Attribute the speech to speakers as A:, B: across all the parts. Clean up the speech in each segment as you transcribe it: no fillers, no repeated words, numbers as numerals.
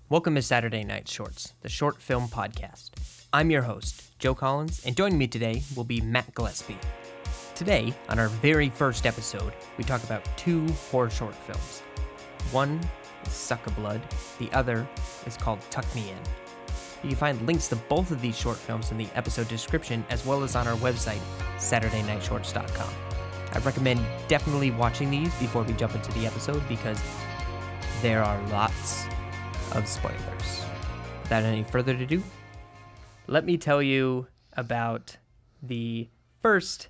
A: Welcome to Saturday Night Shorts, the short film podcast. I'm your host, Joe Collins, and joining me today will be Matt Gillespie. Today, on our very first episode, we talk about two horror short films. One is Suckablood, the other is called Tuck Me In. You can find links to both of these short films in the episode description as well as on our website, SaturdayNightShorts.com. I recommend definitely watching these before we jump into the episode because there are lots of spoilers. Without any further ado, let me tell you about the first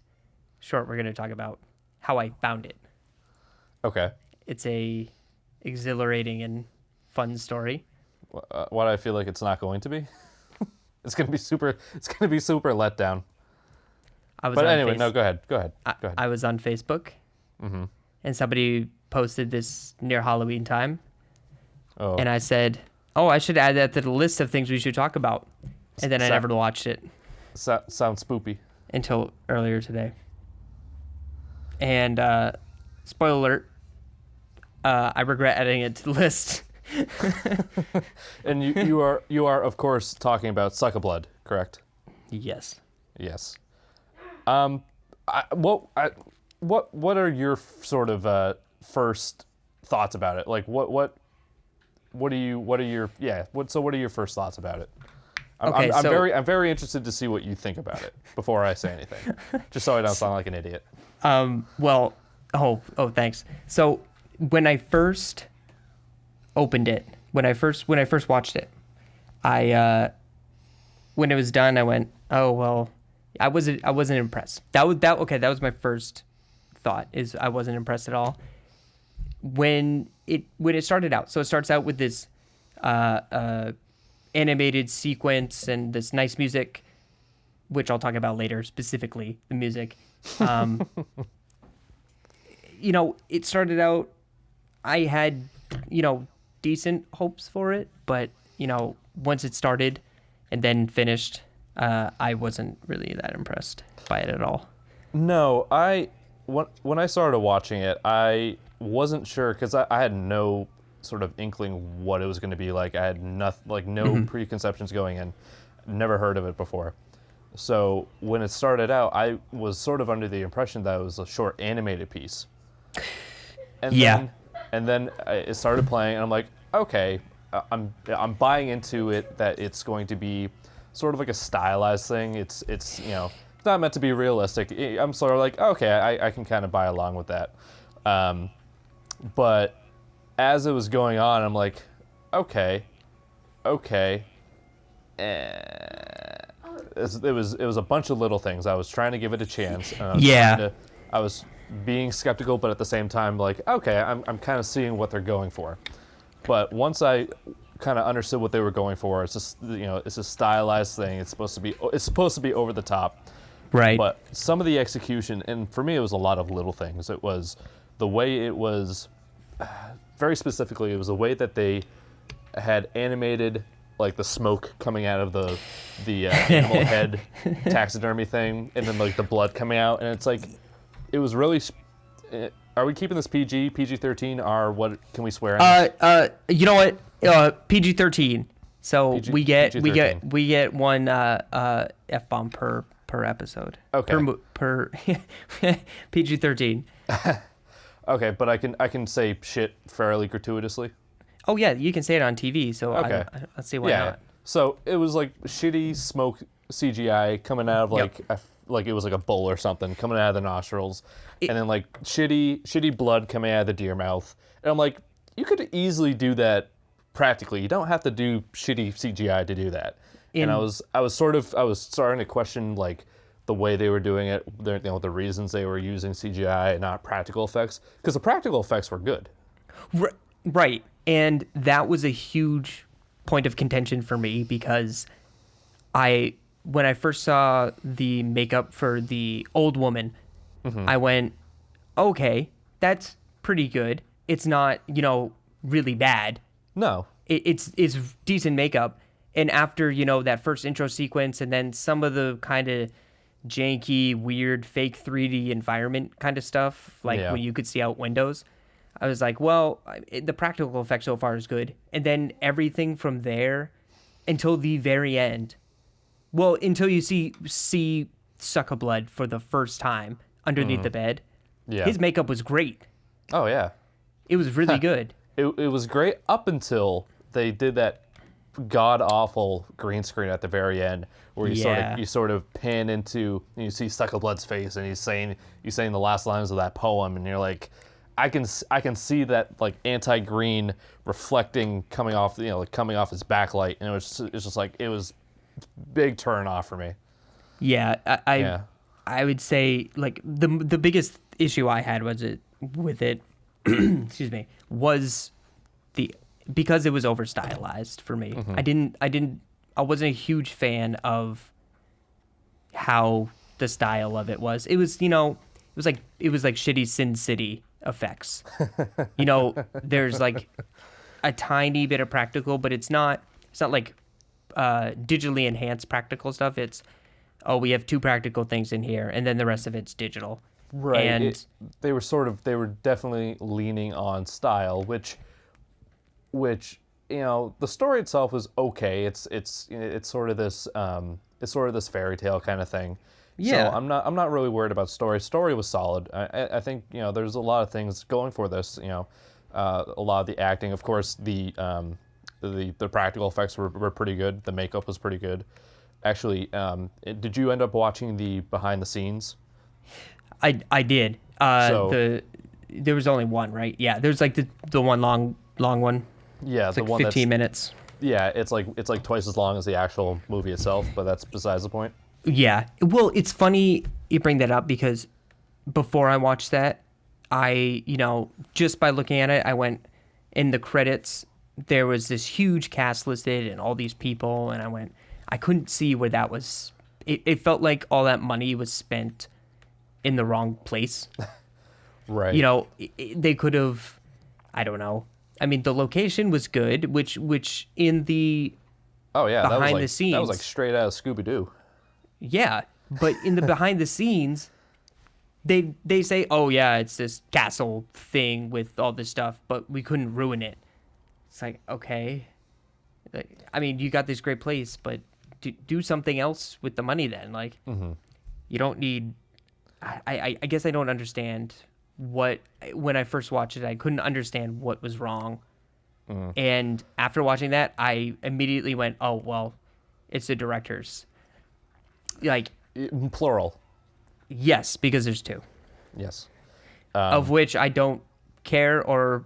A: short we're going to talk about, how I found it.
B: Okay.
A: It's a exhilarating and fun story.
B: What I feel like it's not going to be. It's going to be super let down. But anyway, no, go ahead.
A: I was on Facebook, and somebody posted this near Halloween time, and I said, "Oh, I should add that to the list of things we should talk about." And then I never watched it.
B: Sounds spoopy.
A: Until earlier today. And spoiler alert, I regret adding it to the list.
B: And you are of course talking about Suckablood, correct?
A: Yes.
B: Yes. What are your sort of first thoughts about it? Like what are your first thoughts about it? I'm very interested to see what you think about it before I say anything, just so I don't sound like an idiot.
A: Thanks. So when I first opened it, when I first watched it, when it was done, I went, oh well, I wasn't impressed. That was my first thought, is I wasn't impressed at all. When it started out, so it starts out with this animated sequence and this nice music, which I'll talk about later, specifically the music. It started out, I had, decent hopes for it, but, once it started and then finished, I wasn't really that impressed by it at all.
B: No, when I started watching it, I wasn't sure because I had no sort of inkling what it was going to be like. I had no preconceptions going in. Never heard of it before. So when it started out, I was sort of under the impression that it was a short animated piece. And then it started playing, and I'm like, okay, I'm buying into it that it's going to be sort of like a stylized thing. It's not meant to be realistic. I'm sort of like, okay, I can kind of buy along with that. But as it was going on, I'm like, okay. It was a bunch of little things. I was trying to give it a chance. And I was being skeptical, but at the same time, like, okay, I'm kind of seeing what they're going for. But once I kind of understood what they were going for, it's just it's a stylized thing. It's supposed to be over the top.
A: Right.
B: But some of the execution, and for me, it was a lot of little things. It was the way it was. Very specifically, it was the way that they had animated, like the smoke coming out of the animal head taxidermy thing, and then like the blood coming out, and it's like, it was really. Are we keeping this PG? PG-13? Or what? Can we swear?
A: You know what? PG-13. So we get one F-bomb per episode.
B: Okay.
A: Per PG-13.
B: Okay, but I can say shit fairly gratuitously.
A: Oh yeah, you can say it on TV. So
B: okay.
A: Let's see why not.
B: So it was like shitty smoke CGI coming out of like it was like a bull or something coming out of the nostrils, and then like shitty blood coming out of the deer mouth. And I'm like, you could easily do that practically. You don't have to do shitty CGI to do that. And I was starting to question like the way they were doing it, the reasons they were using CGI and not practical effects, because the practical effects were good.
A: Right, and that was a huge point of contention for me because when I first saw the makeup for the old woman, I went, okay, that's pretty good. It's not, really bad.
B: No.
A: It's decent makeup. And after, that first intro sequence and then some of the kind of janky, weird, fake 3D environment kind of stuff, like when you could see out windows, I was like, well, the practical effect so far is good. And then everything from there until the very end. Well, until you see Suckablood for the first time underneath the bed.
B: Yeah.
A: His makeup was great.
B: Oh yeah.
A: It was really good.
B: It was great up until they did that god awful green screen at the very end where you sort of pan into and you see Suckablood's face and he's saying the last lines of that poem and you're like, I can see that like anti-green reflecting coming off coming off his backlight, and it's just like it was big turn off for me.
A: Yeah, I would say like the biggest issue I had with it excuse me, was because it was over stylized for me. I wasn't a huge fan of how the style of it was. It was, it was like shitty Sin City effects. There's like a tiny bit of practical, but it's not like digitally enhanced practical stuff. It's, we have 2 practical things in here and then the rest of it's digital.
B: Right.
A: And
B: they were definitely leaning on style, which the story itself was okay. It's sort of this fairy tale kind of thing.
A: Yeah.
B: So I'm not really worried about story. Story was solid. I think there's a lot of things going for this. A lot of the acting, of course, the practical effects were pretty good. The makeup was pretty good. Actually, did you end up watching the behind the scenes?
A: I did. There was only one, right? Yeah, there's like the one long one.
B: Yeah,
A: it's
B: the
A: like
B: one
A: 15 minutes.
B: Yeah, it's like twice as long as the actual movie itself, but that's besides the point.
A: Yeah. Well, it's funny you bring that up because before I watched that, I, just by looking at it, I went in the credits, there was this huge cast listed and all these people, and I couldn't see where that was. It felt like all that money was spent in the wrong place.
B: Right.
A: They could have, I don't know. I mean, the location was good, which in the behind the scenes,
B: that was like straight out of Scooby-Doo.
A: Yeah, but in the behind the scenes, they say, oh yeah, it's this castle thing with all this stuff, but we couldn't ruin it. It's like, okay, I mean, you got this great place, but do something else with the money then. Like, you don't need. I guess I don't understand when I first watched it, I couldn't understand what was wrong. And after watching that, I immediately went, oh, well, it's the directors. Like,
B: plural.
A: Yes, because there's 2.
B: Yes.
A: Of which I don't care or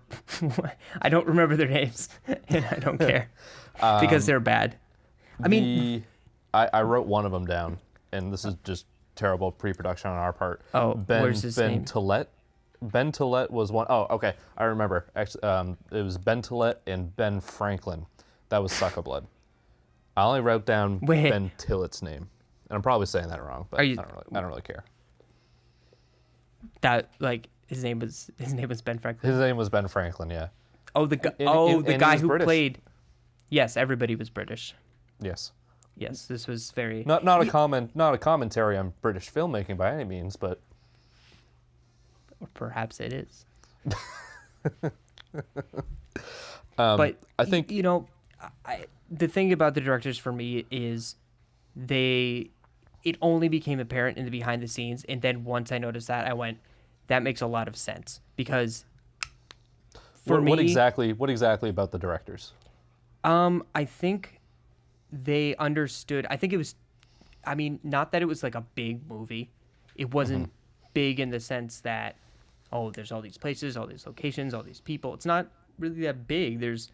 A: I don't remember their names and I don't care because they're bad.
B: I wrote one of them down, and this is just terrible pre-production on our part.
A: Oh, where's his name?
B: Ben Tillett was one. Oh, okay. I remember. Actually, it was Ben Tillett and Ben Franklin. That was Suckablood. I only wrote down Ben Tillett's name, and I'm probably saying that wrong, but I don't really care.
A: That his name was Ben Franklin.
B: His name was Ben Franklin. Yeah.
A: Oh, the guy who
B: British.
A: played. Yes, everybody was British.
B: Yes.
A: Yes, this was very
B: not a commentary on British filmmaking by any means, but.
A: Or perhaps it is.
B: But I think
A: the thing about the directors for me is it only became apparent in the behind the scenes, and then once I noticed that, I went, that makes a lot of sense because for me,
B: what exactly about the directors?
A: I think they understood. I think it was, I mean, not that it was like a big movie. It wasn't big in the sense that, oh, there's all these places, all these locations, all these people. It's not really that big. There's,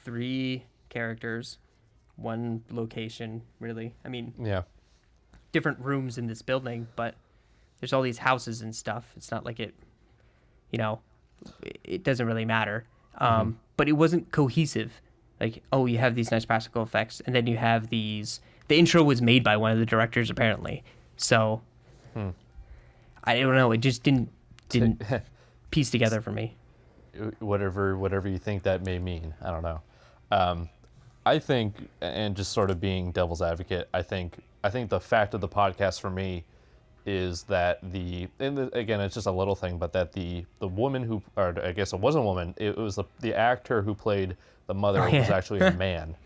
A: 3 characters, 1 location, really. I mean,
B: yeah,
A: different rooms in this building, but there's all these houses and stuff. It's not like it, it doesn't really matter. But it wasn't cohesive. Like, oh, you have these nice practical effects, and then you have these. The intro was made by one of the directors, apparently. So, I don't know. It just didn't piece together for me.
B: Whatever you think that may mean, I don't know. I think, and just sort of being devil's advocate, I think the fact of the podcast for me is that again, it's just a little thing, but that the woman who, or I guess it wasn't a woman, it was the actor who played the mother was actually a man.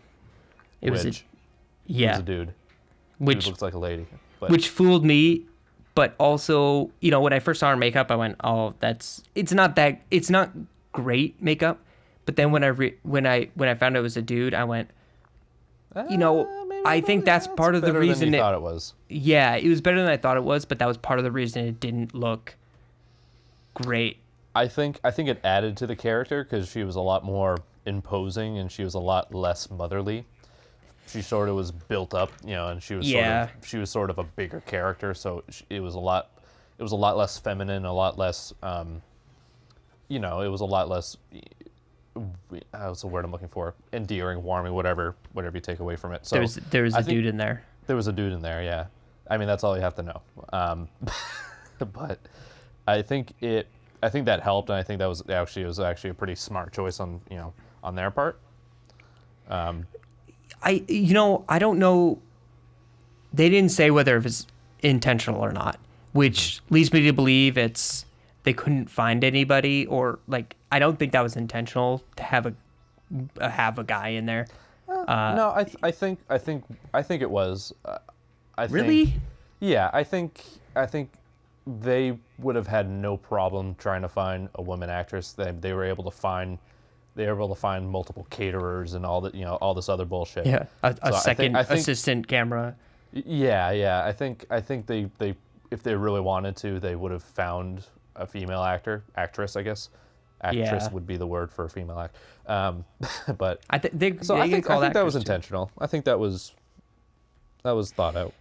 A: It was a
B: dude.
A: Which
B: looks like a lady. But.
A: Which fooled me, but also, when I first saw her makeup, I went, "Oh, it's not great makeup." But then when I found it was a dude, I went, I think that's part of the reason
B: thought it was.
A: Yeah, it was better than I thought it was, but that was part of the reason it didn't look great.
B: I think it added to the character because she was a lot more imposing and she was a lot less motherly. She sort of was built up, and she was sort of a bigger character, so it was a lot less feminine, a lot less, it was a lot less. What's the word I'm looking for? Endearing, warming, whatever you take away from it. So
A: there was a dude in there.
B: There was a dude in there, yeah. I mean, that's all you have to know. But I think that helped, and I think that was actually a pretty smart choice on their part.
A: I don't know. They didn't say whether it was intentional or not, which leads me to believe they couldn't find anybody, or I don't think that was intentional to have a guy in there.
B: No, I think it was.
A: Really?
B: Yeah, I think they would have had no problem trying to find a woman actress. They were able to find multiple caterers and all that, all this other bullshit.
A: Yeah, a second assistant camera.
B: Yeah. I think they if they really wanted to, they would have found a female actress, I guess. Actress would be the word for a female act. But I think that was intentional. I think that was thought out.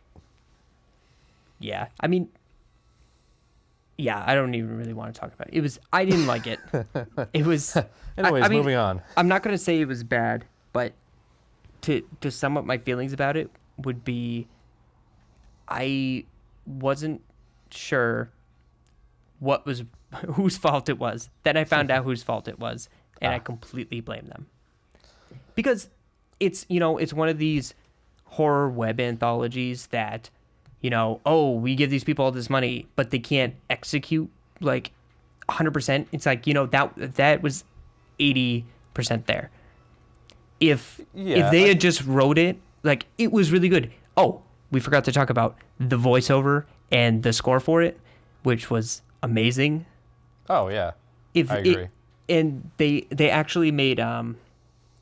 A: Yeah, I mean, I don't even really want to talk about it. I didn't like it. It was.
B: Anyways, moving on.
A: I'm not going to say it was bad, but to sum up my feelings about it would be, I wasn't sure whose fault it was. Then I found out whose fault it was, and I completely blamed them. Because it's one of these horror web anthologies that, we give these people all this money, but they can't execute 100%. It's that was 80% there. If they had just wrote it, it was really good. Oh, we forgot to talk about the voiceover and the score for it, which was amazing.
B: Oh yeah, I agree.
A: And they actually made an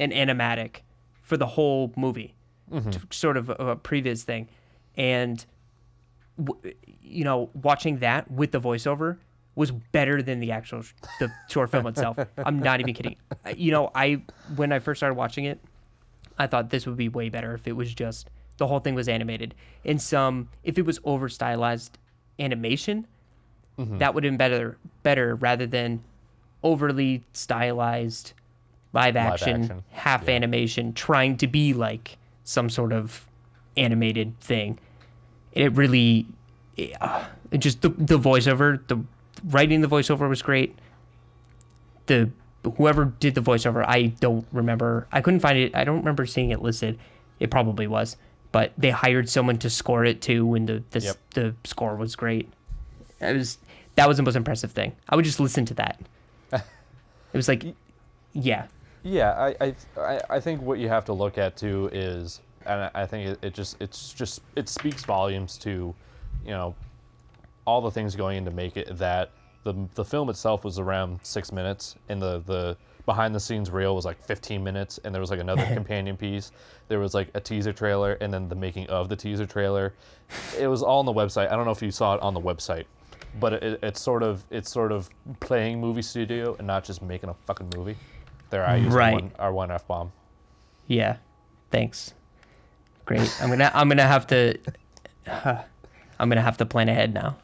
A: animatic for the whole movie, sort of a previous thing, and watching that with the voiceover was better than the short film itself. I'm not even kidding. When I first started watching it, I thought this would be way better if it was just the whole thing was animated. If it was over stylized animation, that would have been better rather than overly stylized live action. Half animation, trying to be like some sort of animated thing. It really, just the voiceover, the writing the voiceover was great. Whoever did the voiceover, I don't remember. I couldn't find it. I don't remember seeing it listed. It probably was, but they hired someone to score it too, and the score was great. That was the most impressive thing. I would just listen to that. It was yeah.
B: Yeah, I think what you have to look at too is, and I think it speaks volumes to, all the things going into make it that the film itself was around 6 minutes, and the behind the scenes reel was 15 minutes, and there was another companion piece. There was a teaser trailer, and then the making of the teaser trailer. It was all on the website. I don't know if you saw it on the website, but it's sort of playing movie studio and not just making a fucking movie. There, I used our one F-bomb.
A: Yeah, thanks. Great. I'm gonna have to plan ahead now.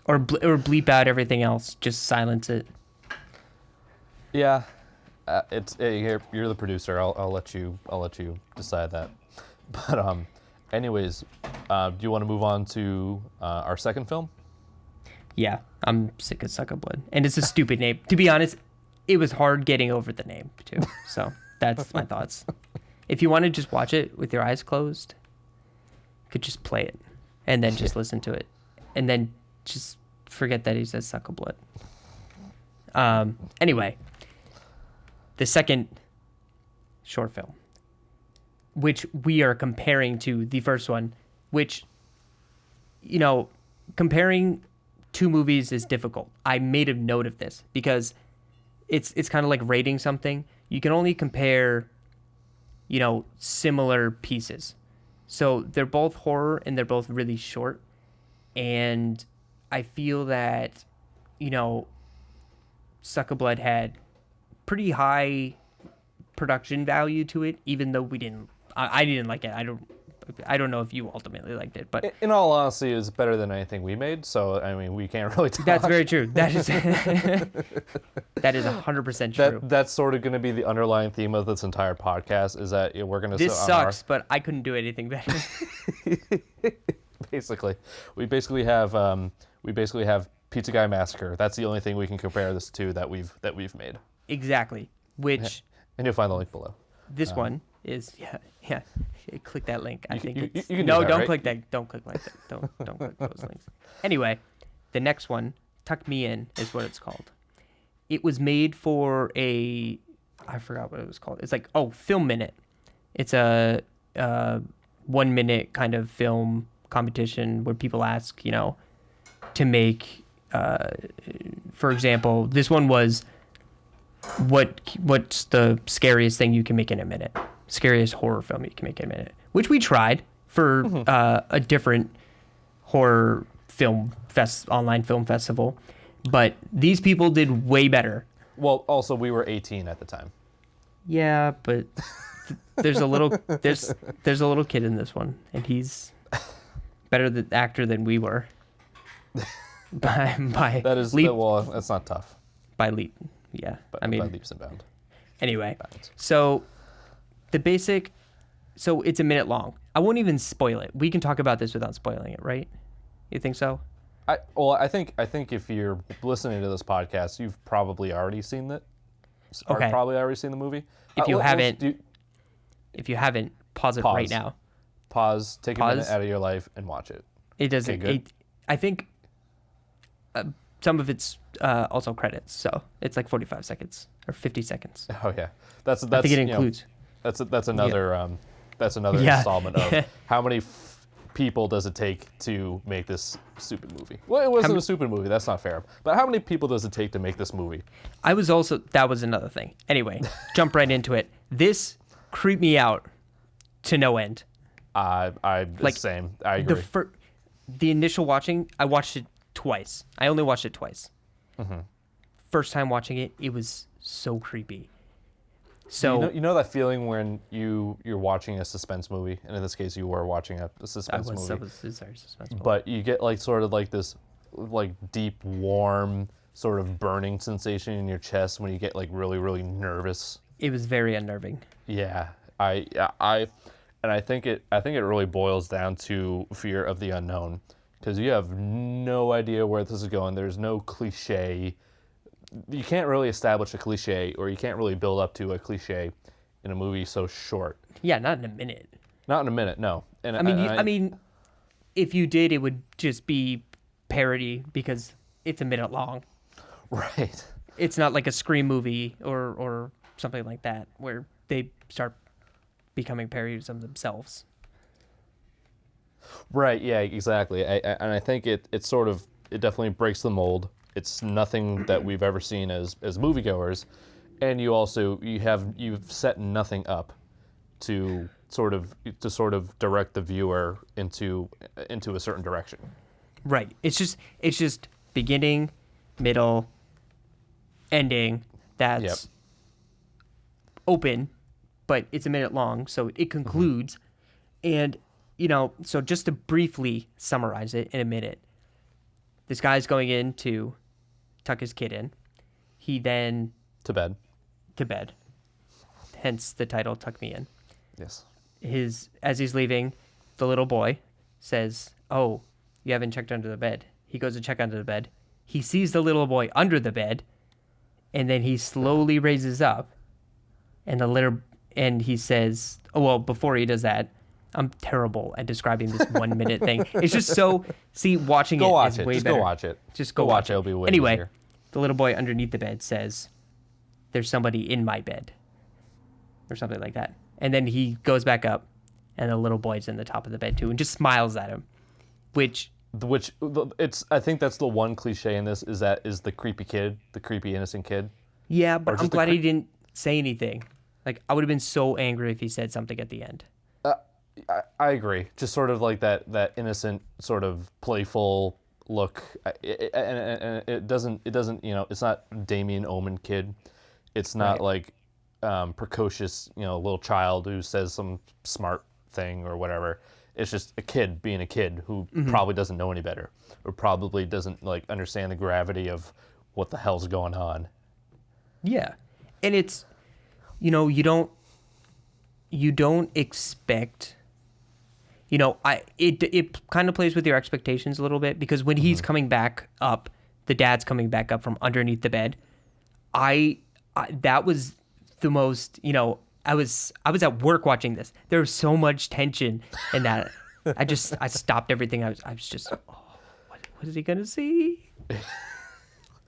A: or bleep out everything else. Just silence it.
B: Yeah, you're the producer. I'll let you decide that. But anyways, do you want to move on to our second film?
A: Yeah, I'm sick of Suckablood, and it's a stupid name. To be honest, it was hard getting over the name too. So that's my thoughts. If you want to just watch it with your eyes closed, could just play it and then just listen to it and then just forget that he says Suckablood. Anyway, the second short film, which we are comparing to the first one, which, comparing two movies is difficult. I made a note of this because it's kind of like rating something. You can only compare, similar pieces. So they're both horror and they're both really short. And I feel that, Suckablood had pretty high production value to it, even though I didn't like it. I don't know if you ultimately liked it, but
B: in all honesty, it's better than anything we made. So I mean, we can't really talk.
A: That's very true. That is 100% true.
B: That's sort of going to be the underlying theme of this entire podcast. Is that we're going to.
A: This sucks, but I couldn't do anything better.
B: we basically have Pizza Guy Massacre. That's the only thing we can compare this to that we've made.
A: Exactly. Which.
B: And you'll find the link below.
A: This one is yeah. Click that link. I think it's
B: you can
A: no.
B: Do that,
A: don't
B: right?
A: click that. Don't click like that. Don't click those links. Anyway, the next one, Tuck Me In, is what it's called. It was made for I forgot what it was called. It's like Film Minute. It's a 1 minute kind of film competition where people ask to make. For example, this one was. What's the scariest thing you can make in a minute? Scariest horror film you can make in a minute, which we tried for a different horror film online film festival, but these people did way better.
B: Well, also we were 18 at the time.
A: Yeah, but there's a little kid in this one, and he's better actor than we were. by
B: that is
A: leap,
B: well, that's not tough.
A: By leap. Yeah,
B: by leaps and bounds.
A: Anyway, so it's a minute long. I won't even spoil it. We can talk about this without spoiling it, right? You think so?
B: I think if you're listening to this podcast, you've probably already seen it.
A: Okay.
B: Or probably already seen the movie.
A: If you haven't, pause it right now.
B: Take a minute out of your life and watch it.
A: It doesn't.
B: Okay,
A: I think some of it's also credits, so it's like 45 seconds or 50 seconds.
B: Oh yeah, that's
A: I think it includes.
B: That's another installment of how many people does it take to make this stupid movie? Well, it wasn't a stupid movie. That's not fair. But how many people does it take to make this movie?
A: That was another thing. Anyway, jump right into it. This creeped me out to no end.
B: Same. I agree.
A: The initial watching, I watched it twice. I only watched it twice. Mm-hmm. First time watching it, it was so creepy. So
B: you know that feeling when you're watching a suspense movie, and in this case, you were watching a suspense movie.
A: That was very suspenseful.
B: But you get sort of this deep, warm, sort of burning sensation in your chest when you get really, really nervous.
A: It was very unnerving.
B: Yeah, I think it really boils down to fear of the unknown, because you have no idea where this is going. There's no cliche. You can't really establish a cliche, or you can't really build up to a cliche in a movie so short.
A: Yeah, not in a minute.
B: Not in a minute, no. And
A: I mean, if you did, it would just be parody because it's a minute long.
B: Right.
A: It's not like a Scream movie or something like that where they start becoming parodies of themselves.
B: Right. Yeah. Exactly. And I think it definitely breaks the mold. It's nothing that we've ever seen as moviegoers, and you've set nothing up to sort of direct the viewer into a certain direction.
A: Right. It's just beginning, middle, ending. That's open, but it's a minute long, so it concludes. Mm-hmm. And so just to briefly summarize it in a minute. This guy's going in to tuck his kid in. He then...
B: To bed.
A: Hence the title, Tuck Me In.
B: Yes.
A: As he's leaving, the little boy says, "Oh, you haven't checked under the bed." He goes to check under the bed. He sees the little boy under the bed, and then he slowly raises up, and he says, before he does that, I'm terrible at describing this 1 minute thing. It's just so, watching
B: Go
A: it
B: watch
A: is
B: it.
A: way
B: Just
A: better.
B: go watch it.
A: Just go watch it.
B: It'll be way
A: Anyway,
B: easier.
A: the little boy underneath the bed says, "There's somebody in my bed," or something like that. And then he goes back up, and the little boy's in the top of the bed too, and just smiles at him, which
B: I think that's the one cliche in this is the creepy kid, the creepy innocent kid.
A: yeah, but I'm
B: just the
A: glad he didn't say anything. Like, I would have been so angry if he said something at the end.
B: I agree. Just sort of like that innocent, sort of playful look, and it doesn't it's not Damien Omen kid. It's not like precocious little child who says some smart thing or whatever. It's just a kid being a kid who probably doesn't know any better, or probably doesn't understand the gravity of what the hell's going on.
A: Yeah, and it's you don't expect. It kind of plays with your expectations a little bit, because when he's coming back up, the dad's coming back up from underneath the bed. I that was the most, I was at work watching this. There was so much tension in that. I stopped everything. I was just, what is he gonna see?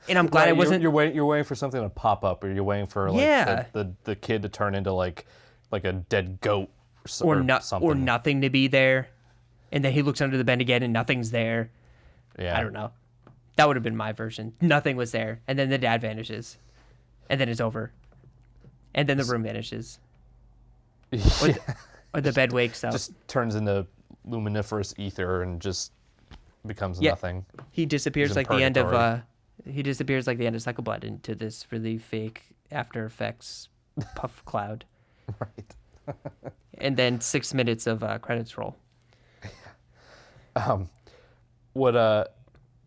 A: And I'm glad I wasn't.
B: You're waiting for something to pop up, or you're waiting for the kid to turn into like a dead goat. Something.
A: Or nothing to be there, and then he looks under the bed again and nothing's there.
B: Yeah,
A: I don't know. That would have been my version. Nothing was there, and then the dad vanishes, and then it's over, and then the room vanishes, or the bed wakes up.
B: Just turns into luminiferous ether and just becomes nothing.
A: He disappears like the end of Suckablood into this really fake After Effects puff cloud.
B: Right.
A: And then 6 minutes of credits roll.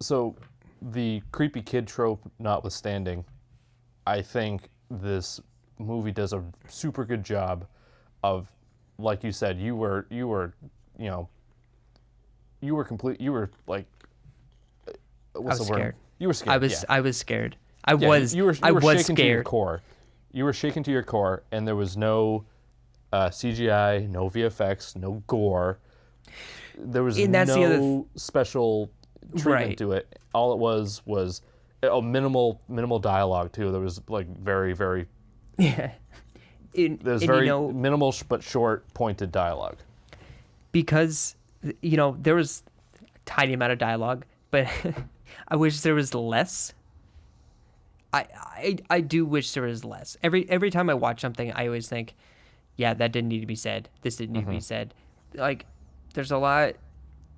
B: So the creepy kid trope notwithstanding, I think this movie does a super good job of, like you said, you were like, what's the word?
A: Scared.
B: You were scared.
A: I was scared. I was
B: shaken
A: scared.
B: to your core. You were shaken to your core, and there was no CGI, no VFX, no gore. There was no special treatment to it. All it was minimal dialogue too. There was very, very there's very minimal but short, pointed dialogue.
A: Because there was a tiny amount of dialogue, but I wish there was less. I do wish there was less. Every time I watch something, I always think, yeah, that didn't need to be said. This didn't need to be said. There's a lot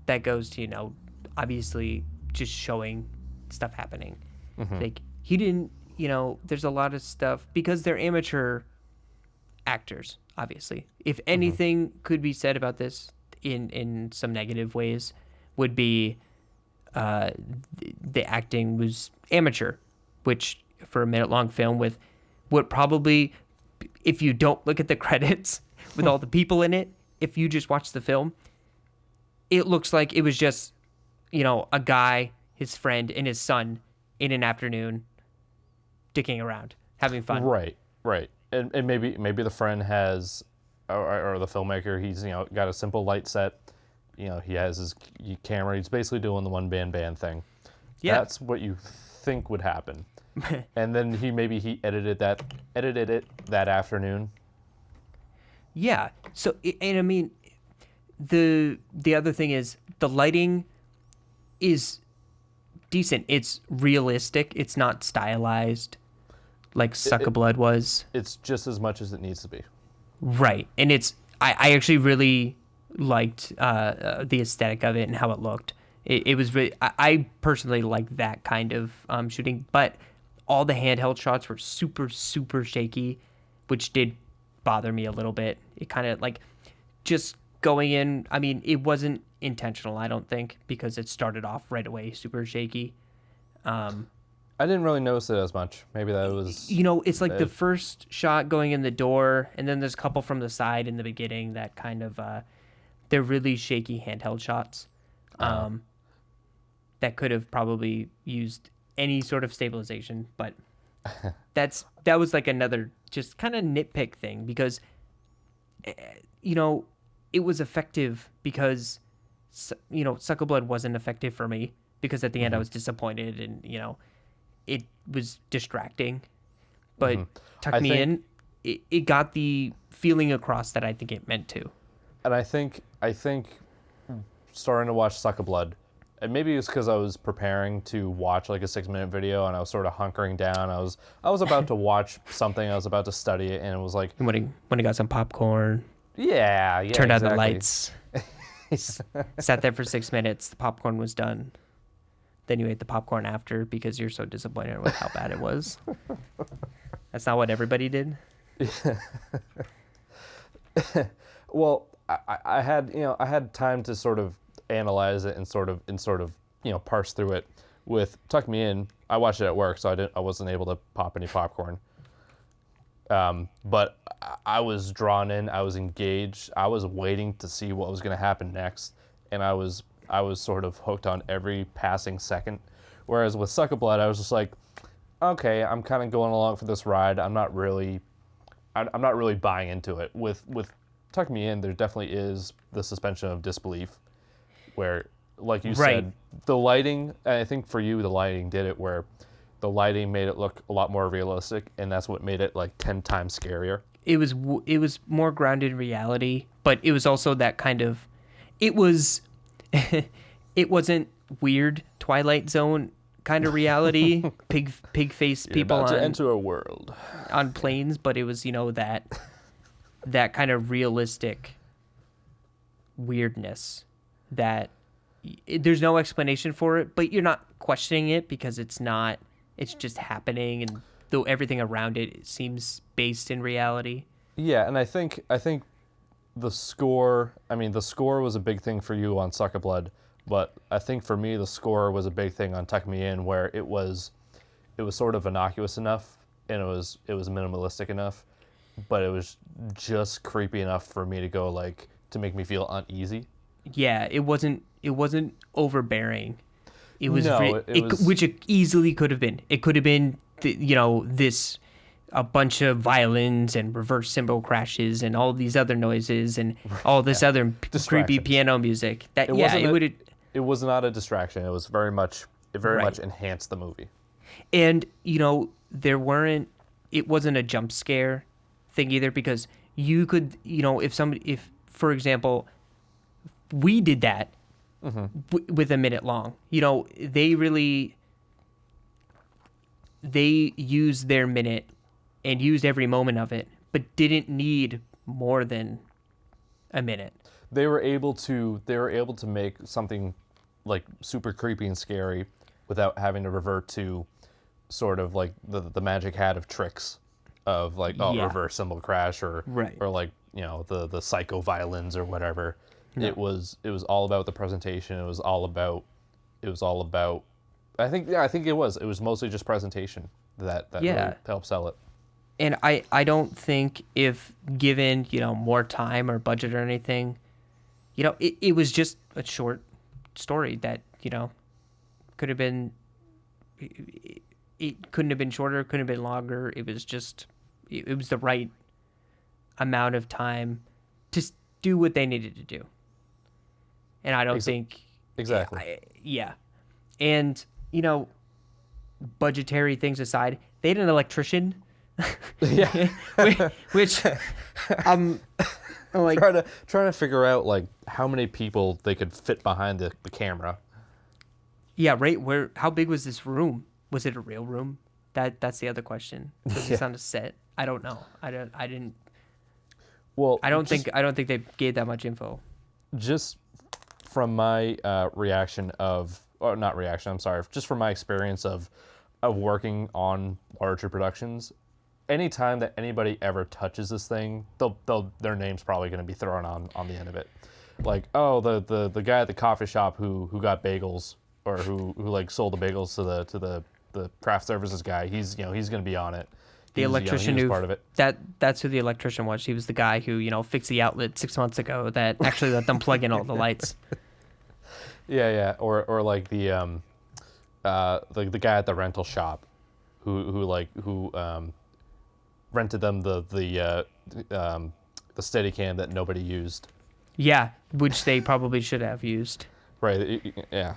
A: that goes to, obviously just showing stuff happening. He didn't, there's a lot of stuff because they're amateur actors, obviously. If anything could be said about this in some negative ways, would be the acting was amateur, which for a minute-long film with what probably, if you don't look at the credits with all the people in it, if you just watch the film, it looks like it was just, a guy, his friend, and his son in an afternoon dicking around, having fun.
B: Right. And maybe the friend has, or the filmmaker, he's, got a simple light set. He has his camera. He's basically doing the one-band thing. Yeah. That's what you think would happen. And then he edited it that afternoon.
A: Yeah. So, and I mean, the other thing is the lighting is decent. It's realistic. It's not stylized like Suckablood was.
B: It's just as much as it needs to be.
A: Right. And I actually really liked the aesthetic of it and how it looked. It was really, I personally like that kind of shooting, but all the handheld shots were super, super shaky, which did bother me a little bit. It kind of just going in, I mean, it wasn't intentional, I don't think, because it started off right away super shaky.
B: I didn't really notice it as much. Maybe that was...
A: it's like the first shot going in the door, and then there's a couple from the side in the beginning that kind of... they're really shaky handheld shots that could have probably used any sort of stabilization, but that was another just kind of nitpick thing, because it was effective because, Suckablood wasn't effective for me because at the end I was disappointed and, it was distracting. But Tuck Me In, it got the feeling across that I think it meant to.
B: And I think starting to watch Suckablood, and maybe it's because I was preparing to watch like a 6-minute video and I was sort of hunkering down. I was about to watch something. I was about to study it, and it was like
A: When he got some popcorn.
B: Yeah,
A: Turned out
B: exactly.
A: the lights. Sat there for 6 minutes. The popcorn was done. Then you ate the popcorn after because you're so disappointed with how bad it was. That's not what everybody did.
B: Well, I had time to sort of analyze it and sort of parse through it. With Tuck Me In, I watched it at work, so I wasn't able to pop any popcorn. But I was drawn in, I was engaged, I was waiting to see what was going to happen next, and I was sort of hooked on every passing second. Whereas with Suckablood, I was just like, okay, I'm kind of going along for this ride. I'm not really buying into it. With Tuck Me In, there definitely is the suspension of disbelief, where, like you said, the lighting. I think for you, the lighting did it, where the lighting made it look a lot more realistic, and that's what made it like 10 times scarier.
A: It was more grounded in reality, but it was also that kind of, it wasn't weird Twilight Zone kind of reality, pig face people
B: about to enter a world
A: on planes, but it was that kind of realistic weirdness that there's no explanation for it, but you're not questioning it because it's just happening, and though everything around it seems based in reality.
B: Yeah, and I think the score was a big thing for you on Suckablood, but I think for me the score was a big thing on Tuck Me In, where it was sort of innocuous enough and it was minimalistic enough, but it was just creepy enough for me to go like to make me feel uneasy.
A: Yeah, it wasn't overbearing. It was, which it easily could have been. It could have been, a bunch of violins and reverse cymbal crashes and all these other noises and all this other creepy piano music.
B: It was not a distraction. It was very much enhanced the movie.
A: And it wasn't a jump scare thing either, because you could, if for example, we did that. With a minute long, they used their minute and used every moment of it, but didn't need more than a minute.
B: They were able to make something like super creepy and scary without having to revert to sort of like the magic hat of tricks of like reverse cymbal crash or like the psycho violins or whatever. No. It was all about the presentation. It was all about I think it was mostly just presentation that really helped sell it.
A: And I don't think, if given more time or budget or anything, it was just a short story that could have been, it couldn't have been shorter, couldn't have been longer. It was just, it was the right amount of time to do what they needed to do. And I don't think...
B: Exactly.
A: And, budgetary things aside, they had an electrician.
B: Yeah.
A: Which, I'm like...
B: Trying to figure out, like, how many people they could fit behind the camera.
A: Yeah, right. How big was this room? Was it a real room? That's the other question. Was this on a set? I don't know. I didn't...
B: Well,
A: I don't think they gave that much info.
B: Just... from my just from my experience of working on larger productions, anytime that anybody ever touches this thing, their name's probably going to be thrown on the end of it. Like, oh, the guy at the coffee shop who got bagels, or who like sold the bagels to the craft services guy, he's going to be on it.
A: The electrician
B: who part of it.
A: That's who the electrician was. He was the guy who fixed the outlet 6 months ago that actually let them plug in all the lights.
B: Yeah, or like the guy at the rental shop, who rented them the Steadicam that nobody used,
A: Yeah, which they probably should have used.
B: Right. Yeah.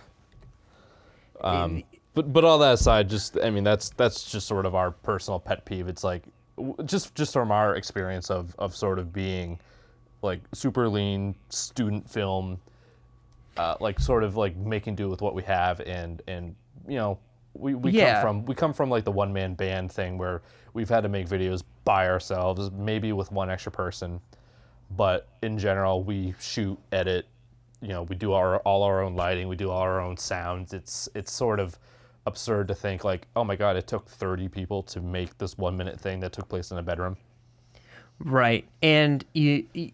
B: But all that aside, that's just sort of our personal pet peeve. It's like just from our experience of sort of being like super lean student film, like sort of like making do with what we have, and we come from like the one man band thing where we've had to make videos by ourselves, maybe with one extra person, but in general we shoot, edit, we do all our own lighting, we do all our own sounds. It's sort of absurd to think like, oh my god, it took 30 people to make this 1 minute thing that took place in a bedroom.
A: Right. And I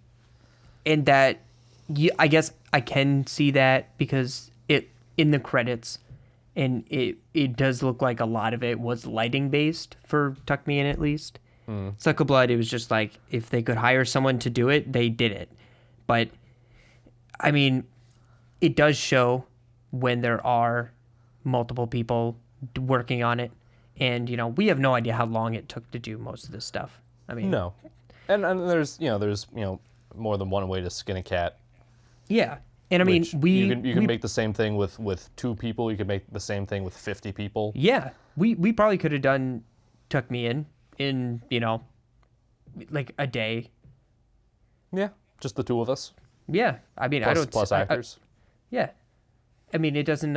A: guess I can see that because it in the credits, and it does look like a lot of it was lighting based for Tuck Me In, at least. Suckablood, it was just like if they could hire someone to do it, they did it. But I mean, it does show when there are multiple people working on it, and we have no idea how long it took to do most of this stuff. I mean,
B: no, and there's more than one way to skin a cat.
A: Yeah, and I mean,
B: you can make the same thing with 2 people. You can make the same thing with 50 people.
A: Yeah, we probably could have done Tuck Me In like a day.
B: Yeah, just the 2 of us.
A: Yeah, I mean,
B: plus actors.
A: Yeah, I mean, it doesn't.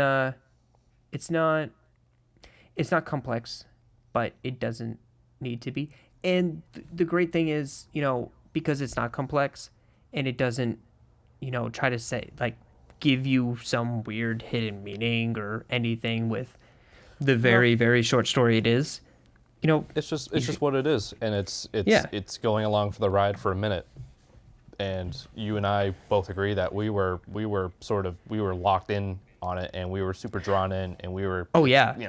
A: It's not complex, but it doesn't need to be. And the great thing is, because it's not complex, and it doesn't, try to say like give you some weird hidden meaning or anything with the very short story it is.
B: It's just what it is, and it's going along for the ride for a minute. And you and I both agree that we were locked in on it, and we were super drawn in, and we were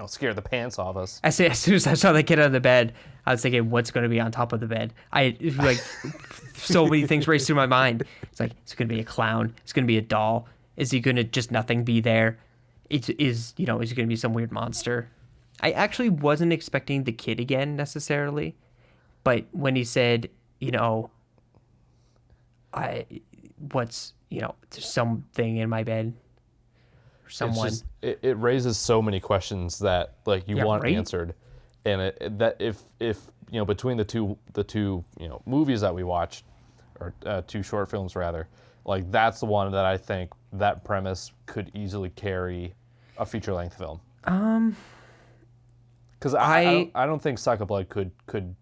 B: scared the pants off us.
A: As soon as I saw the kid on the bed, I was thinking, what's going to be on top of the bed? So many things raced through my mind. It's like, it's going to be a clown. It's going to be a doll. Is he going to just nothing be there? Is he going to be some weird monster? I actually wasn't expecting the kid again necessarily, but when he said, there's something in my bed. Someone.
B: It raises so many questions that like you want answered, and that if between the two movies that we watched, or 2 short films rather, like that's the one that I think that premise could easily carry a feature length film. Because I don't think Suckablood could.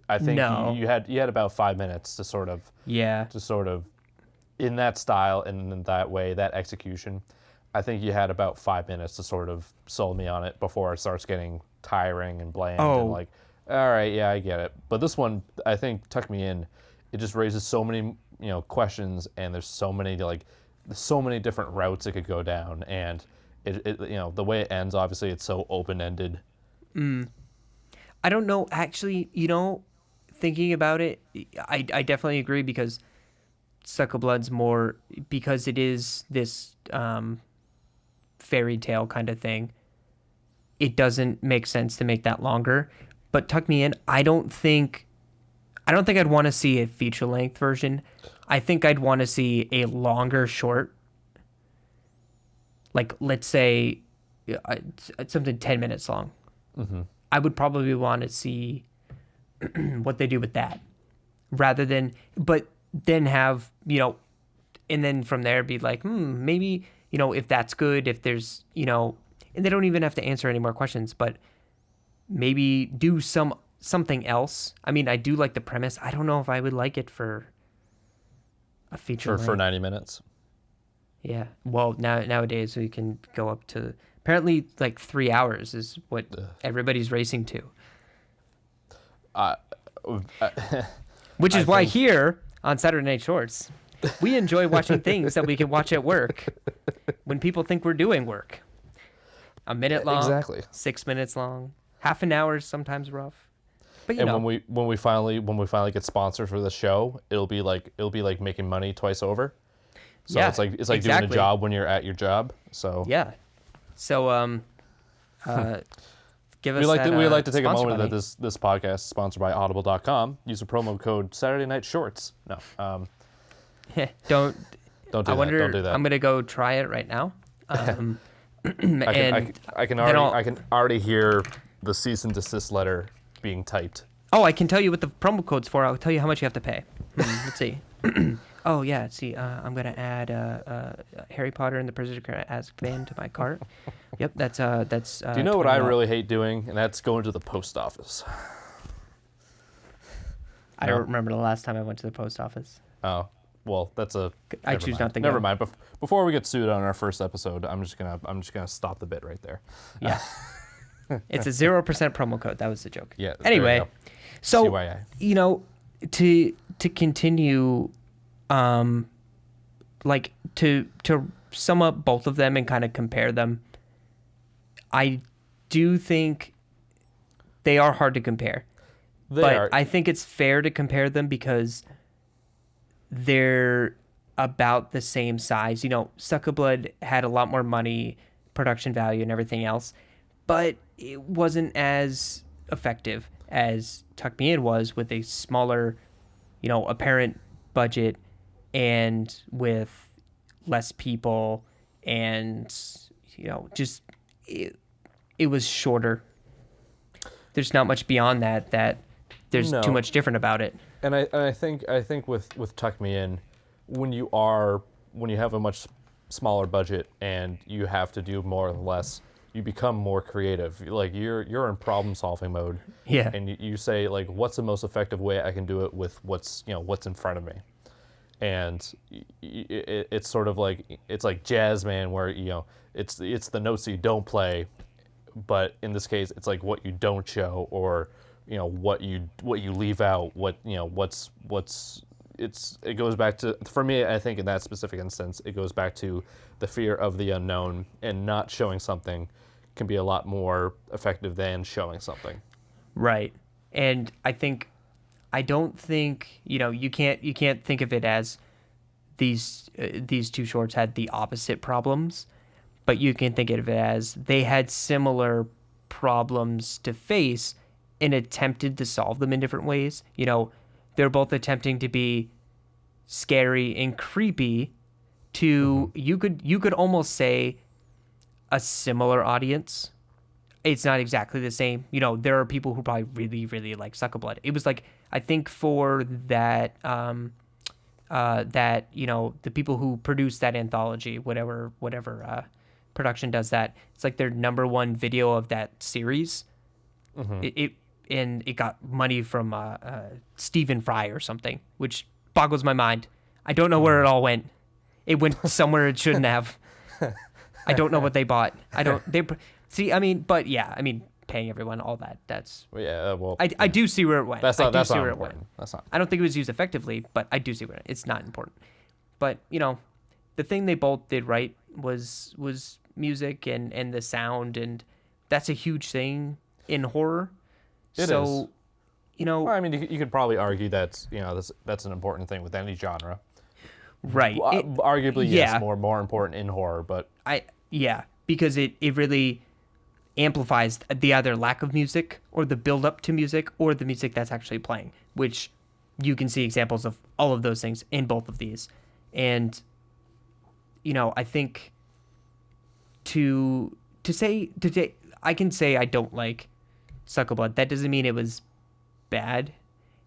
B: I think you had about 5 minutes to sort of in that style and in that way, that execution. I think you had about 5 minutes to sort of sold me on it before it starts getting tiring and bland and like, all right, yeah, I get it. But this one, I think Tuck Me In, it just raises so many questions, and there's so many different routes it could go down, and it the way it ends, obviously it's so open-ended.
A: I don't know, actually, thinking about it, I definitely agree, because Suckablood's more, because it is this fairy tale kind of thing, it doesn't make sense to make that longer. But Tuck Me In, I don't think I'd want to see a feature length version. I think I'd want to see a longer short, like let's say something 10 minutes long. I would probably want to see what they do with that, rather than, but then have, and then from there be like, maybe, if that's good, if there's, and they don't even have to answer any more questions, but maybe do something else. I mean, I do like the premise. I don't know if I would like it for a feature
B: for 90 minutes.
A: Yeah. Well, nowadays we can go up to, apparently like 3 hours is what everybody's racing to. Which is why here on Saturday Night Shorts, we enjoy watching things that we can watch at work when people think we're doing work. A minute long,
B: exactly.
A: 6 minutes long, half an hour is sometimes rough. But
B: when we finally get sponsored for the show, it'll be like making money twice over. So it's like exactly. Doing a job when you're at your job. So
A: yeah. So give us
B: we like to take a moment
A: money.
B: that this podcast is sponsored by Audible.com. Use the promo code Saturday Night Shorts. No.
A: Don't
B: Don't do
A: I
B: that.
A: wonder.
B: Don't do that.
A: I'm gonna go try it right now.
B: I can already hear the cease and desist letter being typed.
A: Oh, I can tell you what the promo code's for. I'll tell you how much you have to pay. Let's see. Oh yeah, let's see. I'm gonna add Harry Potter and the Prisoner of Azkaban to my cart. Yep, that's.
B: Do you know what I really hate doing? And that's going to the post office.
A: I don't remember the last time I went to the post office.
B: Oh, well, that's a.
A: I choose not to go.
B: Never mind. Before we get sued on our first episode, I'm just gonna stop the bit right there.
A: Yeah. It's a 0% promo code. That was the joke.
B: Yeah.
A: Anyway, so
B: CYA.
A: you know, to continue, like to sum up both of them and kind of compare them, I do think they are hard to compare. I think it's fair to compare them because they're about the same size. You know, Suckablood had a lot more money, production value, and everything else, but it wasn't as effective as Tuck Me In was, with a smaller, you know, apparent budget and with less people, and, you know, just it was shorter. There's not much beyond that there's too much different about it.
B: And I think with Tuck Me In, when you have a much smaller budget and you have to do more or less, you become more creative. Like you're in problem solving mode.
A: Yeah.
B: And you say, like, what's the most effective way I can do it with what's in front of me. And it's sort of like, it's like jazz, man, where, you know, it's the notes that you don't play, but in this case it's like what you don't show, or, you know, what you leave out, what, you know, it goes back to, for me, I think in that specific instance, it goes back to the fear of the unknown, and not showing something can be a lot more effective than showing something.
A: Right. And I don't think, you know, you can't think of it as these two shorts had the opposite problems, but you can think of it as they had similar problems to face and attempted to solve them in different ways. You know, they're both attempting to be scary and creepy to, you could almost say, a similar audience. It's not exactly the same. You know, there are people who probably really, really like Suckablood. It was like, I think for that, that, you know, the people who produce that anthology, whatever production does that, it's like their number one video of that series. It got money from Stephen Fry or something, which boggles my mind. I don't know where it all went. It went somewhere it shouldn't have. I don't know what they bought. See, I mean, but yeah, I mean, paying everyone, all that, that's...
B: Yeah, well...
A: I do see where it went.
B: That's not important. That's not...
A: I don't think it was used effectively, but I do see where it's not important. But, you know, the thing they both did right was music and the sound, and that's a huge thing in horror.
B: It is.
A: You know...
B: Well, I mean, you could probably argue that's an important thing with any genre.
A: Right.
B: Arguably, yes, more important in horror, but...
A: because it really amplifies the either lack of music or the build up to music or the music that's actually playing, which you can see examples of all of those things in both of these. And, you know, I think I can say I don't like Suckablood. That doesn't mean it was bad.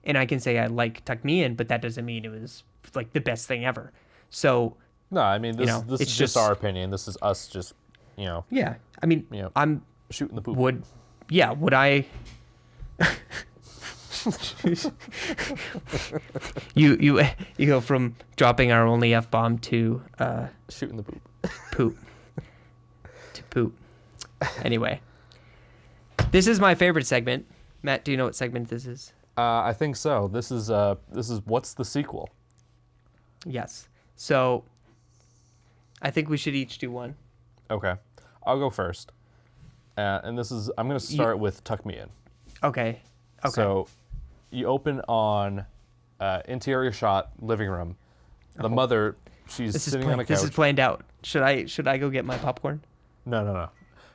A: And I can say I like Tuck Me In, but that doesn't mean it was like the best thing ever. So
B: no, I mean, this is just our opinion. This is us just, you know.
A: Yeah, I mean, you know, I'm
B: shooting the poop.
A: Would I? you go from dropping our only F-bomb to
B: shooting the poop.
A: Poop. To poop. Anyway, this is my favorite segment. Matt, do you know what segment this is?
B: I think so. This is what's the sequel?
A: Yes. So I think we should each do one.
B: Okay. I'll go first. And I'm going to start with Tuck Me In.
A: Okay.
B: So you open on interior shot, living room. The mother, she's sitting on a couch.
A: This is planned out. Should I go get my popcorn?
B: No.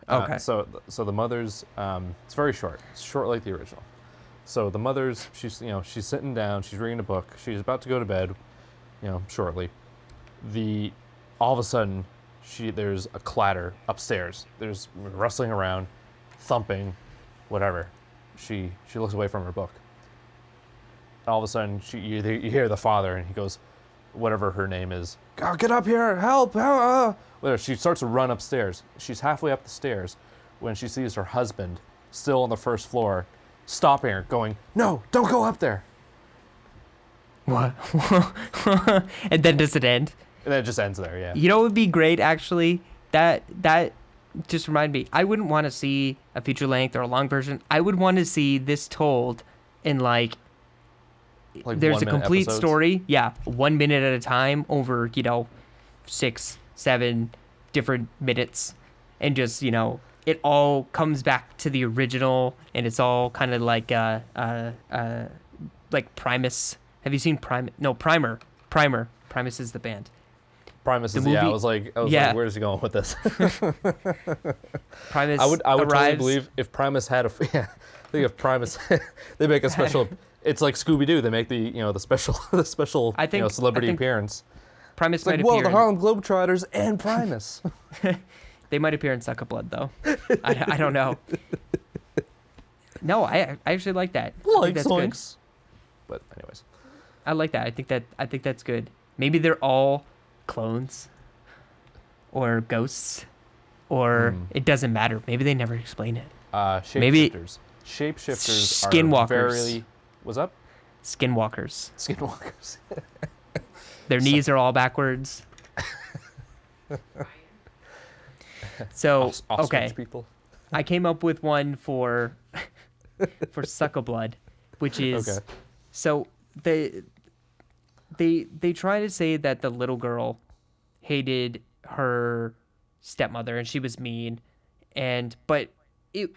A: Okay.
B: So the mother's, it's very short. It's short like the original. So the mother's, she's sitting down, she's reading a book. She's about to go to bed, shortly. all of a sudden, there's a clatter upstairs. There's rustling around, thumping, whatever. She looks away from her book. All of a sudden, you hear the father, and he goes, whatever her name is, "Oh, get up here, help!" Whatever. She starts to run upstairs. She's halfway up the stairs when she sees her husband still on the first floor, stopping her, going, "No, don't go up there."
A: What? And then does it end?
B: And then it just ends there, yeah.
A: You know what would be great, actually? That just reminded me. I wouldn't want to see a feature length or a long version. I would want to see this told in like there's a complete
B: episodes?
A: story. Yeah, 1 minute at a time over 6, 7 different minutes, and just it all comes back to the original, and it's all kind of like Primus. Have you seen Primus? No, Primer. Primus is the band.
B: Primus is, I was like, where is he going with this?
A: Primus
B: I would
A: arrives.
B: totally believe if Primus had I think if Primus, they make a special, it's like Scooby-Doo, they make the special celebrity appearance.
A: Primus
B: might appear. The Harlem Globetrotters and Primus.
A: They might appear in Suckablood, though. I don't know. No, I actually like that. I think that's good.
B: But anyways,
A: I like that. I think that's good. Maybe they're all clones or ghosts, or it doesn't matter. Maybe they never explain it.
B: Shapeshifters. Shapeshifters
A: skinwalkers.
B: Are very... What's up?
A: Skinwalkers.
B: Skinwalkers.
A: Their knees are all backwards. So okay,
B: people.
A: I came up with one for Suckablood, which is
B: okay.
A: So they try to say that the little girl hated her stepmother and she was mean, but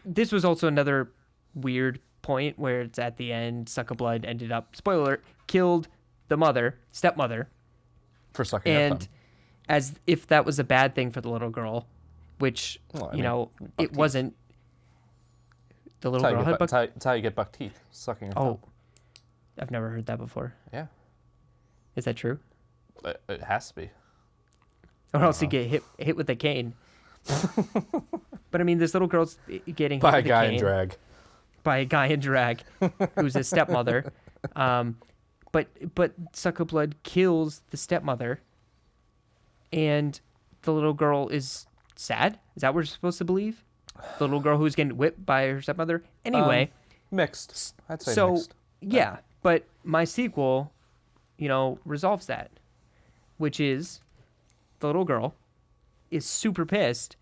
A: this was also another weird point where it's at the end. Suckablood ended up, spoiler alert, killed the stepmother,
B: for sucking her thumb.
A: As if that was a bad thing for the little girl, which it wasn't. The little girl had buck.
B: That's how you get buck teeth, sucking her thumb.
A: I've never heard that before.
B: Yeah.
A: Is that true?
B: It has to be.
A: Or else you get hit with a cane. But I mean, this little girl's getting hit
B: by
A: with
B: a guy
A: cane
B: in drag.
A: By a guy in drag, who's his stepmother. But Suckablood kills the stepmother, and the little girl is sad. Is that what we're supposed to believe? The little girl who's getting whipped by her stepmother. Anyway,
B: mixed. I'd say
A: so,
B: mixed.
A: Yeah, but my sequel, resolves that, which is the little girl is super pissed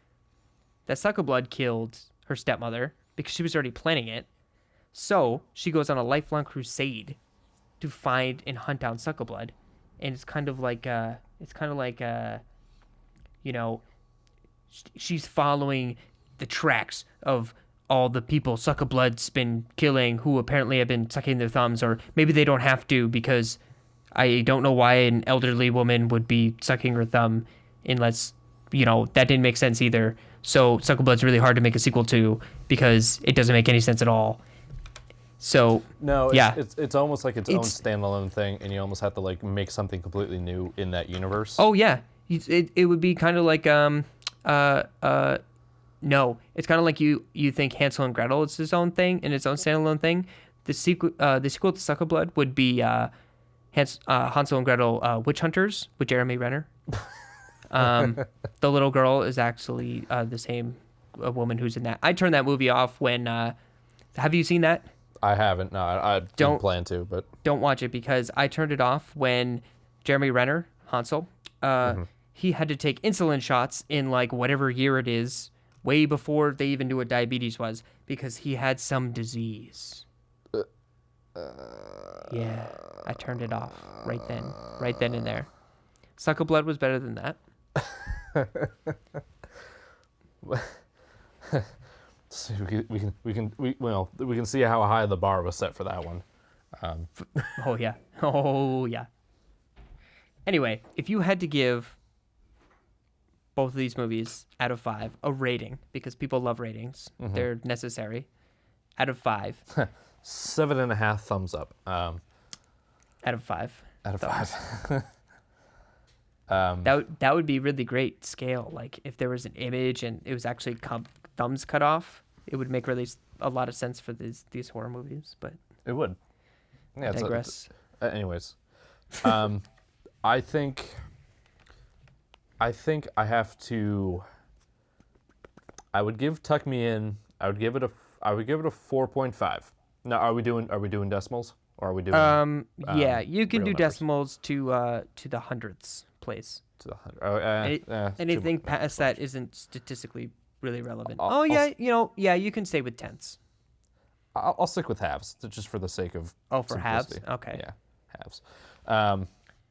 A: that Suckablood killed her stepmother because she was already planning it. So she goes on a lifelong crusade to find and hunt down Suckablood, and it's kind of like she's following the tracks of all the people Suckablood's been killing who apparently have been sucking their thumbs, or maybe they don't have to because I don't know why an elderly woman would be sucking her thumb unless, that didn't make sense either. So Suckablood's really hard to make a sequel to because it doesn't make any sense at all. So
B: no,
A: yeah,
B: it's almost like its own standalone thing, and you almost have to make something completely new in that universe.
A: Oh yeah, it would be kind of like no, it's kind of like you think Hansel and Gretel is its own thing and its own standalone thing. The sequel to Suckablood would be Hansel and Gretel Witch Hunters with Jeremy Renner. The little girl is actually the same woman who's in that. I turned that movie off when. Have you seen that?
B: I haven't. No, I don't plan to, but
A: don't watch it because I turned it off when Jeremy Renner, Hansel, he had to take insulin shots in whatever year it is, way before they even knew what diabetes was, because he had some disease. Yeah, I turned it off right then and there. Suckablood was better than that.
B: So we can see how high the bar was set for that one.
A: Oh yeah. Anyway, if you had to give both of these movies out of 5 a rating, because people love ratings, they're necessary. Out of 5.
B: 7.5 thumbs up.
A: Out of 5.
B: Out of 5.
A: That would be really great scale. Like if there was an image and it was actually thumbs cut off, it would make really a lot of sense for these horror movies. But
B: it would. Yeah,
A: I digress.
B: Anyways, I think I have to. I would give Tuck Me In. I would give it a 4.5. Now, are we doing decimals, or are we doing?
A: Yeah, you can do
B: numbers?
A: decimals to the hundredths place.
B: To the 100.
A: Anything
B: too
A: past that isn't statistically really relevant.
B: I'll-
A: You can stay with tenths.
B: I'll stick with halves, just for the sake of.
A: Oh, for halves?
B: simplicity.
A: Okay.
B: Yeah, halves.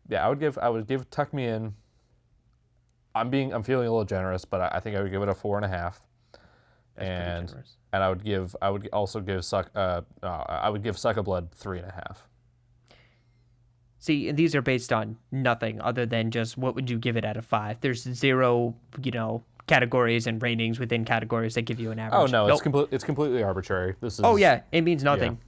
B: Yeah, I would give Tuck Me In. I'm feeling a little generous, but I think I would give it a 4.5.
A: That's pretty generous.
B: And I would also give Suckablood 3.5.
A: See, and these are based on nothing other than just what would you give it out of 5. There's 0, categories and ratings within categories that give you an average.
B: Oh no,
A: Nope.
B: it's completely arbitrary. This is.
A: Oh yeah, it means nothing.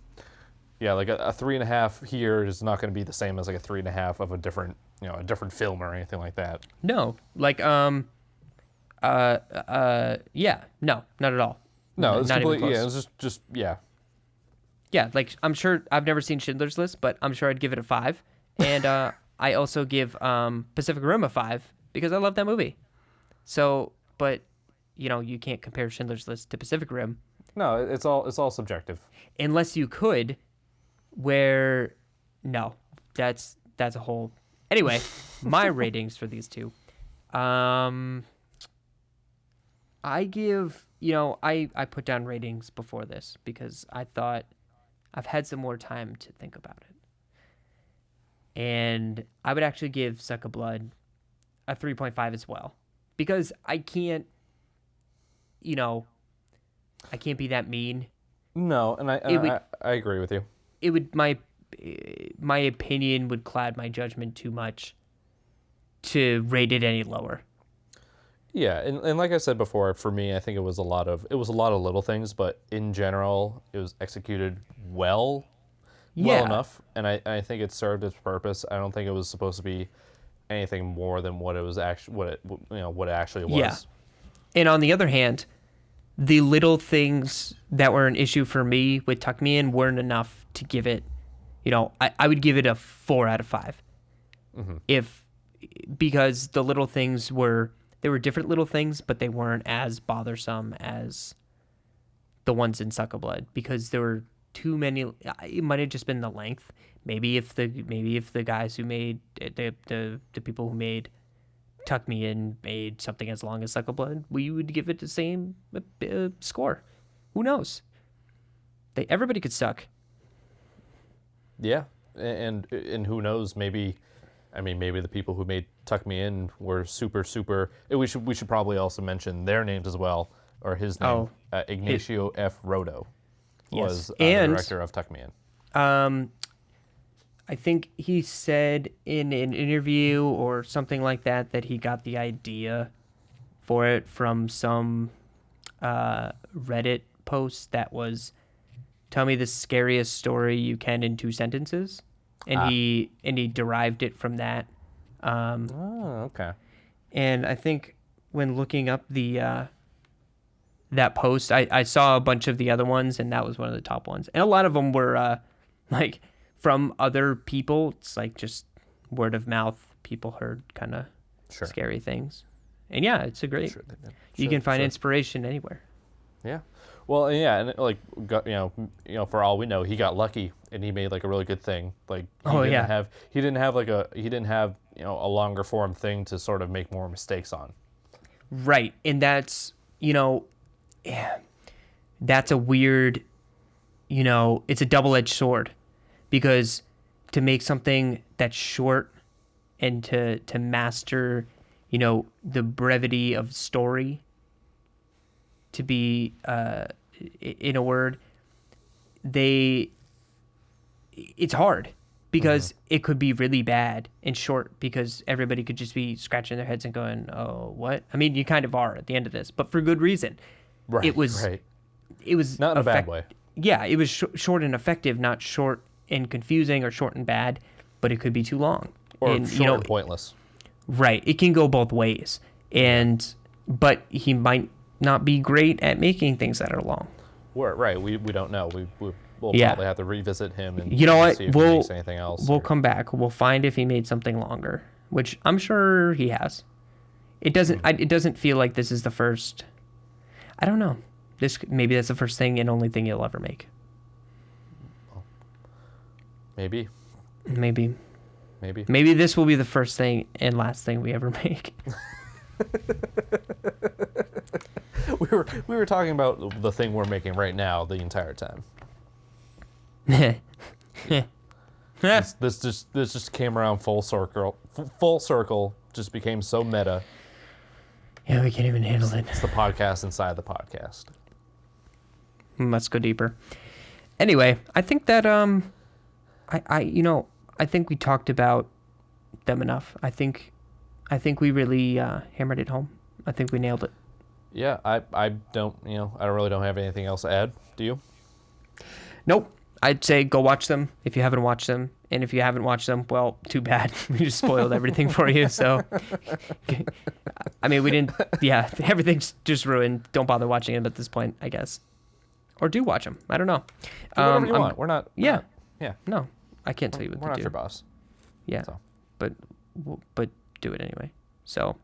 B: Yeah, like a 3.5 here is not going to be the same as like a 3.5 of a different film or anything like that.
A: No, like yeah, no, not at all.
B: No, it's
A: not even
B: completely.
A: close.
B: Yeah, it's just yeah.
A: Yeah, like I'm sure I've never seen Schindler's List, but I'm sure I'd give it a 5. And I also give Pacific Rim a 5 because I love that movie. So, but you can't compare Schindler's List to Pacific Rim
B: No, it's all subjective.
A: unless you could. Where no, that's a whole. Anyway, my ratings for these two. I give I put down ratings before this because I thought I've had some more time to think about it. And I would actually give Suckablood a 3.5 as well. Because I can't be that mean.
B: No, and I agree with you.
A: It would my opinion would cloud my judgment too much to rate it any lower.
B: Yeah, and like I said before, for me, I think it was a lot of little things, but in general, it was executed well enough, and I think it served its purpose. I don't think it was supposed to be anything more than what it was actually what it actually was.
A: Yeah. And on the other hand, the little things that were an issue for me with Tuck Me In weren't enough to give it, I would give it a 4 out of 5. Mm-hmm. Because the little things there were different little things, but they weren't as bothersome as the ones in Suckablood because there were too many. It might have just been the length. Maybe if the guys who made the people who made Tuck Me In made something as long as Suckablood, we would give it the same score. Who knows? Everybody could suck.
B: Yeah, and who knows? Maybe the people who made Tuck Me In were super. We should probably also mention their names as well, or his name. Ignacio F. Rodo was the director of Tuck Me In.
A: I think he said in an interview or something like that he got the idea for it from some Reddit post that was, tell me the scariest story you can in 2 sentences. And he derived it from that.
B: Okay.
A: And I think when looking up the that post, I saw a bunch of the other ones, and that was one of the top ones. And a lot of them were like from other people. It's like just word of mouth. People heard kind of scary things. And yeah, it's a great.
B: Sure they did.
A: You can find inspiration anywhere.
B: Yeah. Well, yeah, and like for all we know, he got lucky and he made like a really good thing. Like he didn't have a longer form thing to sort of make more mistakes on.
A: Right, and that's that's a weird, it's a double-edged sword, because to make something that's short and to master, the brevity of story, to be in a word, it's hard because it could be really bad and short because everybody could just be scratching their heads and going, oh, what? I mean, you kind of are at the end of this, but for good reason.
B: Right.
A: It was
B: not in a bad way.
A: Yeah, it was short and effective, not short and confusing or short and bad, but it could be too long.
B: Or short and pointless.
A: Right. It can go both ways. But he might not be great at making things that are long.
B: Right. We don't know. We'll probably have to revisit him and
A: you know what?
B: see if he makes anything else.
A: We'll come back. We'll find if he made something longer, which I'm sure he has. It doesn't feel like this is the first. I don't know. Maybe that's the first thing and only thing he'll ever make.
B: Maybe.
A: Maybe this will be the first thing and last thing we ever make.
B: we were talking about the thing we're making right now the entire time. This just came around full circle. Full circle just became so meta.
A: Yeah, we can't even handle it.
B: It's the podcast inside the podcast.
A: Let's go deeper. Anyway, I think that I think we talked about them enough. I think we really hammered it home. I think we nailed it.
B: Yeah, I don't really don't have anything else to add. Do you?
A: Nope. I'd say go watch them if you haven't watched them. And if you haven't watched them, well, too bad. We just spoiled everything for you. So, I mean, we didn't, everything's just ruined. Don't bother watching them at this point, I guess. Or do watch them. I don't know.
B: Do whatever you want. We're not.
A: Yeah.
B: Yeah.
A: No, I can't tell you what to do.
B: We're not your boss.
A: Yeah. So. But do it anyway. So,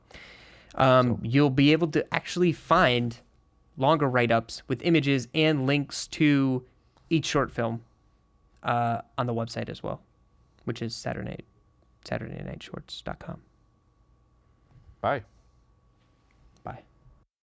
A: you'll be able to actually find longer write-ups with images and links to each short film on the website as well, which is SaturdayNightShorts.com.
B: Bye.